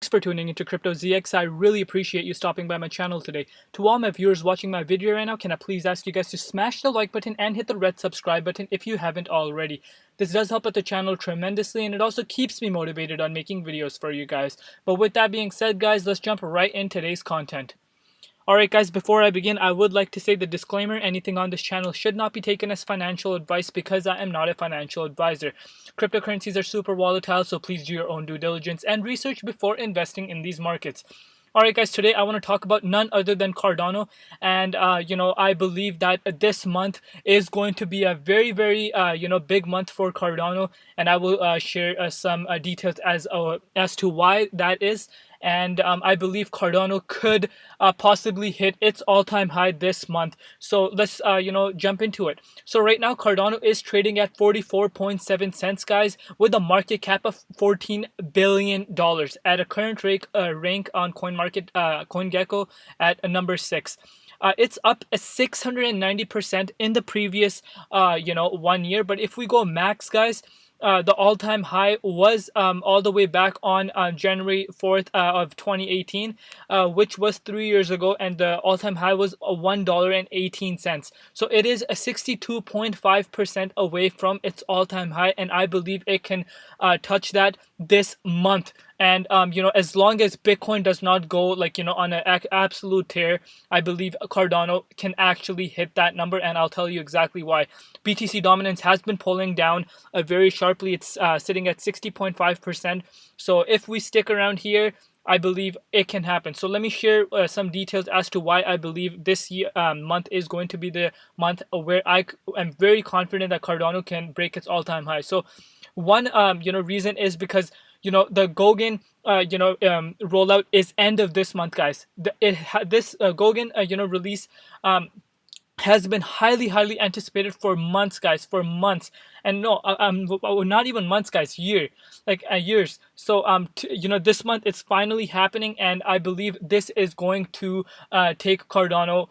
Thanks for tuning into Crypto ZX. I really appreciate you stopping by my channel today. To all my viewers watching my video right now, can I please ask you guys to smash the like button and hit the red subscribe button if you haven't already. This does help out the channel tremendously, and it also keeps me motivated on making videos for you guys. But with that being said, guys, let's jump right in today's content. Alright guys, before I begin, I would like to say the disclaimer: anything on this channel should not be taken as financial advice because I am not a financial advisor. Cryptocurrencies are super volatile, so please do your own due diligence and research before investing in these markets. Alright guys, today I want to talk about none other than Cardano, and I believe that this month is going to be a very big month for Cardano, and I will share some details as to why that is. And I believe Cardano could possibly hit its all-time high this month. So let's jump into it. So right now Cardano is trading at 44.7 cents, guys, with a market cap of $14 billion at a current rank on CoinGecko at number 6. It's up 690% in the previous 1 year. But if we go max, guys, the all-time high was all the way back on January 4th of 2018, which was 3 years ago, and the all-time high was $1.18. So it is a 62.5% away from its all-time high, and I believe it can touch that this month. And as long as Bitcoin does not go on an absolute tear, I believe Cardano can actually hit that number, and I'll tell you exactly why. BTC dominance has been pulling down very sharply. It's sitting at 60.5%. So if we stick around here, I believe it can happen. So let me share some details as to why I believe this month is going to be the month where I am very confident that Cardano can break its all-time high. So one reason is because the Goguen rollout is end of this month, guys. This Goguen release has been highly anticipated for months, guys, for months. And no, not even months, guys, years. So this month it's finally happening, and I believe this is going to take Cardano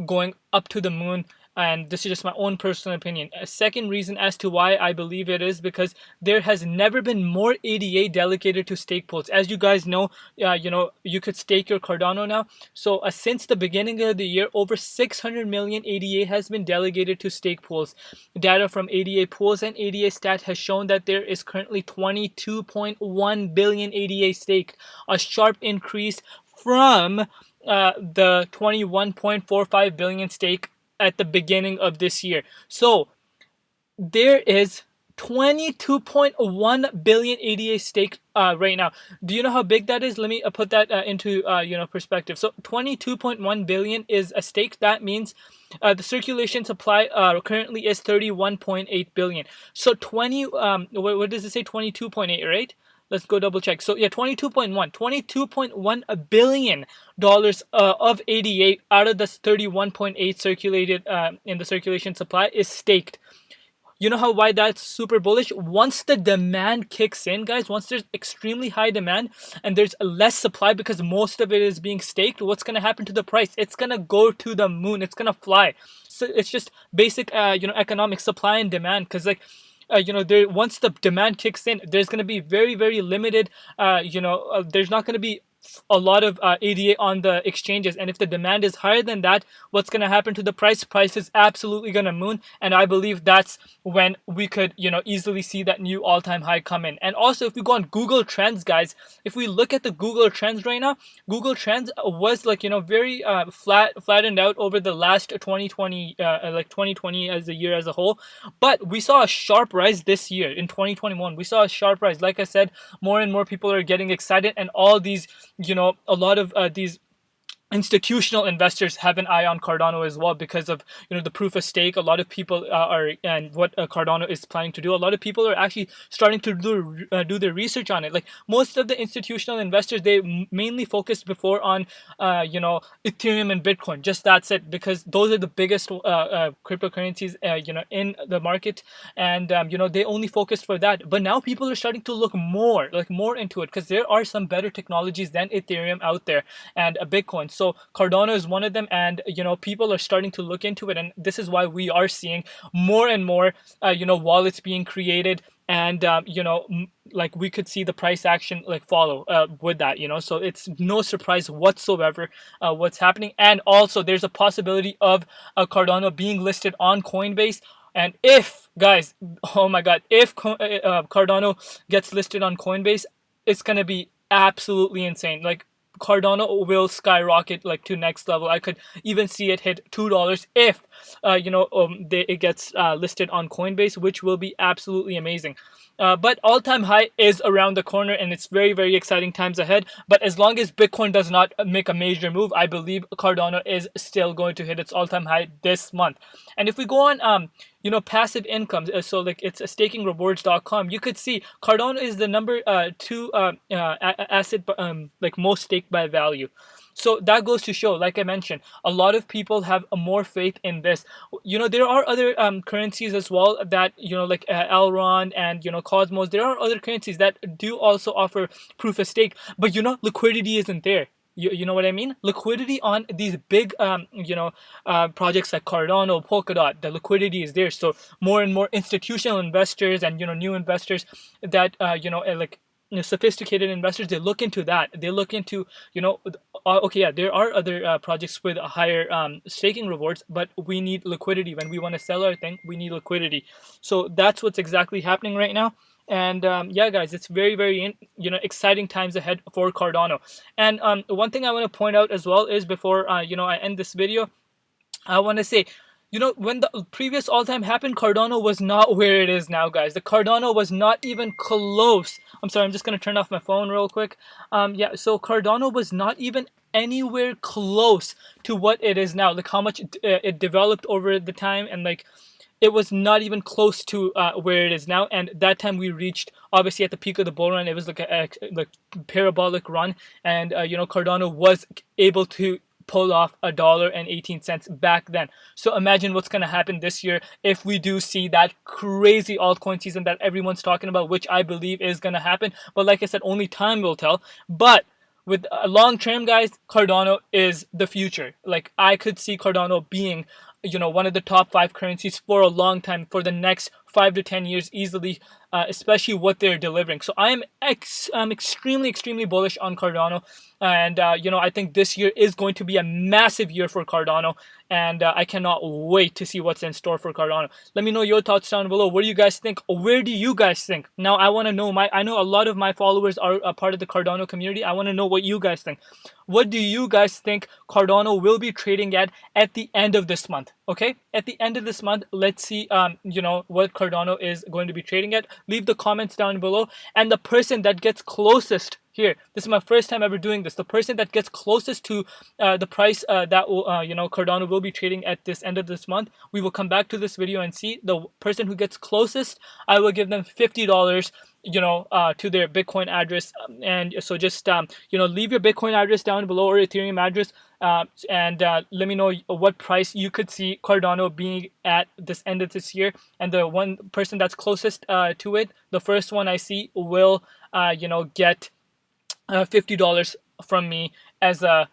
going up to the moon. And this is just my own personal opinion. A second reason as to why I believe it is because there has never been more ADA delegated to stake pools. As you guys know, you could stake your Cardano now. So since the beginning of the year, over 600 million ADA has been delegated to stake pools. Data from ADA pools and ADA stat has shown that there is currently 22.1 billion ADA staked, a sharp increase from the 21.45 billion stake at the beginning of this year. So there is 22.1 billion ADA stake right now. Do you know how big that is? Let me put that into perspective. So 22.1 billion is a stake. That means the circulation supply currently is 31.8 billion. So what does it say? 22.8, right? Let's go double check. So yeah, $22.1 billion of ADA out of the 31.8 circulated in the circulation supply is staked. You know why that's super bullish? Once the demand kicks in, guys, once there's extremely high demand and there's less supply because most of it is being staked, what's going to happen to the price? It's going to go to the moon. It's going to fly. So it's just basic economic supply and demand, because once the demand kicks in, there's going to be very limited, there's not going to be a lot of ADA on the exchanges, and if the demand is higher than that, what's going to happen to the price? Price is absolutely going to moon, and I believe that's when we could easily see that new all-time high come in. And also, if we go on Google Trends, guys, if we look at the Google Trends right now, Google Trends was very flattened out over the last 2020 2020 as a year as a whole, but we saw a sharp rise this year. In 2021 we saw a sharp rise. Like I said, more and more people are getting excited, and all these a lot of these institutional investors have an eye on Cardano as well because of the proof of stake. A lot of people and what Cardano is planning to do. A lot of people are actually starting to do their research on it. Like most of the institutional investors, they mainly focused before on Ethereum and Bitcoin. Just that's it, because those are the biggest cryptocurrencies in the market, and they only focused for that. But now people are starting to look more into it, because there are some better technologies than Ethereum out there and Bitcoin. So Cardano is one of them, and people are starting to look into it, and this is why we are seeing more and more wallets being created and like we could see the price action like follow with that, so it's no surprise whatsoever what's happening. And also there's a possibility of Cardano being listed on Coinbase. And if, guys, oh my god, if Cardano gets listed on Coinbase, it's gonna be absolutely insane. Like, Cardano will skyrocket like to next level. I could even see it hit $2 if it gets listed on Coinbase, which will be absolutely amazing. But all-time high is around the corner, and it's very, very exciting times ahead. But as long as Bitcoin does not make a major move, I believe Cardano is still going to hit its all-time high this month. And if we go on passive income, so like it's stakingrewards.com, you could see Cardano is the number two asset, like most staked by value. So that goes to show, like I mentioned, a lot of people have more faith in this. There are other currencies as well that, like Elrond and, Cosmos. There are other currencies that do also offer proof of stake, but, liquidity isn't there. You know what I mean? Liquidity on these big, projects like Cardano, Polkadot, the liquidity is there. So more and more institutional investors and, new investors that, like, sophisticated investors, they look into that. They look into, okay, yeah, there are other projects with higher staking rewards, but we need liquidity. When we want to sell our thing, we need liquidity. So that's what's exactly happening right now. And yeah, guys, it's very, very exciting times ahead for Cardano. And one thing I want to point out as well is, before I end this video, I want to say, when the previous all-time happened, Cardano was not where it is now, guys. The Cardano was not even close. I'm sorry, I'm just going to turn off my phone real quick. Yeah, so Cardano was not even anywhere close to what it is now. Like, how much it developed over the time, and like, it was not even close to where it is now. And that time we reached, obviously, at the peak of the bull run. It was like a parabolic run, and Cardano was able to pull off $1.18 back then. So imagine what's gonna happen this year if we do see that crazy altcoin season that everyone's talking about, which I believe is gonna happen. But like I said, only time will tell. But with long term, guys, Cardano is the future. Like, I could see Cardano being one of the top 5 currencies for a long time, for the next 5 to 10 years easily, especially what they're delivering. So I'm extremely, extremely bullish on Cardano. And, I think this year is going to be a massive year for Cardano. And I cannot wait to see what's in store for Cardano. Let me know your thoughts down below. What do you guys think? Where do you guys think? Now, I want to know, I know a lot of my followers are a part of the Cardano community. I want to know what you guys think. What do you guys think Cardano will be trading at the end of this month? Okay, at the end of this month, let's see what Cardano is going to be trading at. Leave the comments down below, and the person that gets closest here, this is my first time ever doing this, the person that gets closest to the price that will, Cardano will be trading at this end of this month, we will come back to this video and see. The person who gets closest, I will give them $50 to their Bitcoin address. And so just leave your Bitcoin address down below, or Ethereum address, and let me know what price you could see Cardano being at this end of this year. And the one person that's closest to it, the first one I see, will get $50 from me as a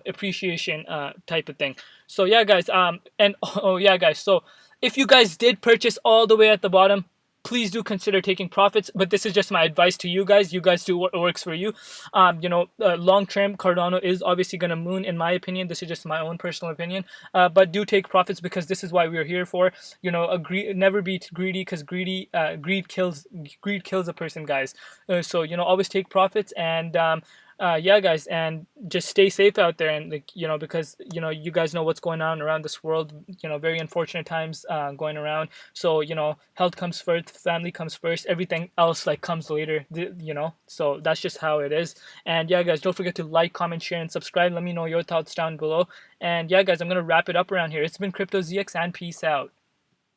appreciation type of thing. So yeah, guys, and oh yeah, guys, so if you guys did purchase all the way at the bottom, please do consider taking profits. But this is just my advice to you guys. You guys do what works for you. Long term, Cardano is obviously going to moon, in my opinion. This is just my own personal opinion. But do take profits, because this is why we're here for. Never be greedy, because greed kills a person, guys. So always take profits. And yeah, guys, and just stay safe out there. And because you guys know what's going on around this world. Very unfortunate times going around. So health comes first, family comes first, everything else comes later. So that's just how it is. And yeah, guys, don't forget to like, comment, share, and subscribe. Let me know your thoughts down below. And yeah, guys, I'm gonna wrap it up around here. It's been Crypto ZX, and peace out.